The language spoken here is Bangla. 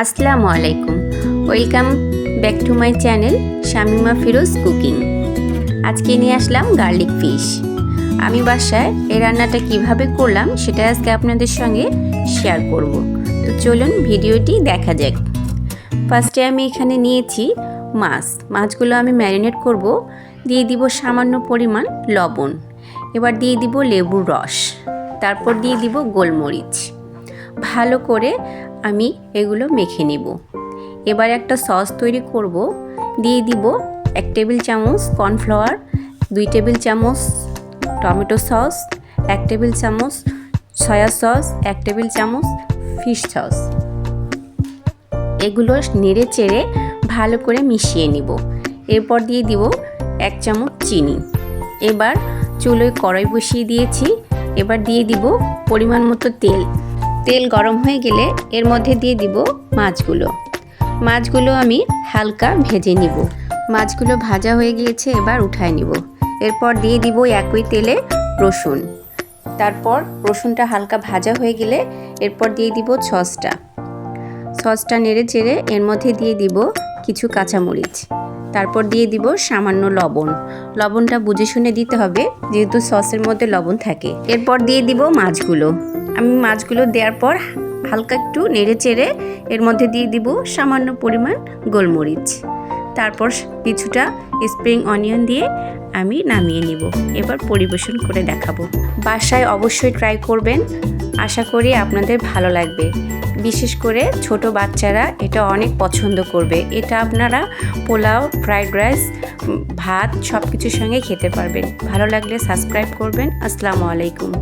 আসসালামু আলাইকুম, welcome back to my channel Shamima Firoz cooking. আজকে নিয়ে আসলাম গার্লিক ফিশ। আমি বাসায় এই রান্নাটা কিভাবে করলাম সেটা আজকে আপনাদের সঙ্গে শেয়ার করব। তো চলুন ভিডিওটি দেখা যাক। ফার্স্টে আমি এখানে নিয়েছি মাছগুলো আমি ম্যারিনেট করব। দিয়ে দিব সামান্য পরিমাণ লবণ, এবার দিয়ে দিব লেবুর রস, তারপর দিয়ে দিব গোলমরিচ। ভালো করে আমি এগুলো মেখে নিব। এবার একটা সস তৈরি করব। দিয়ে দিব 1 টেবিল চামচ কর্নফ্লাওয়ার, 2 টেবিল চামচ টমেটো সস, 1 টেবিল চামচ সয়া সস, 1 টেবিল চামচ ফিশ সস। এগুলো নেড়ে চেড়ে ভালো করে মিশিয়ে নিব। এরপর দিয়ে দিব 1 চামচ চিনি। এবার চুলোয় কড়াই বসিয়ে দিয়েছি। এবার দিয়ে দিব পরিমাণ মতো তেল গরম হয়ে গেলে এর মধ্যে দিয়ে দিব মাছগুলো আমি হালকা ভেজে নিব। মাছগুলো ভাজা হয়ে গিয়েছে, এবার উঠায় নিব। এরপর দিয়ে দিব একই তেলে রসুন। তারপর রসুনটা হালকা ভাজা হয়ে গেলে এরপর দিয়ে দিব সসটা নেড়ে চেড়ে এর মধ্যে দিয়ে দিব কিছু কাঁচামরিচ। তারপর দিয়ে দিব সামান্য লবণটা বুঝে শুনে দিতে হবে, যেহেতু সসের মধ্যে লবণ থাকে। এরপর দিয়ে দিব মাছগুলো দেওয়ার পর হালকা একটু নেড়ে চেড়ে এর মধ্যে দিয়ে দিব সামান্য পরিমাণ গোলমরিচ। তারপর কিছুটা স্প্রিং অনিয়ন দিয়ে আমি নামিয়ে নিব। এবার পরিবেশন করে দেখাবো। বাসায় অবশ্যই ট্রাই করবেন, আশা করি আপনাদের ভালো লাগবে। বিশেষ করে ছোট বাচ্চারা এটা অনেক পছন্দ করবে। এটা আপনারা পোলাও, ফ্রাইড রাইস, ভাত সব কিছুর সঙ্গে খেতে পারবেন। ভালো লাগলে সাবস্ক্রাইব করবেন। আসসালামু আলাইকুম।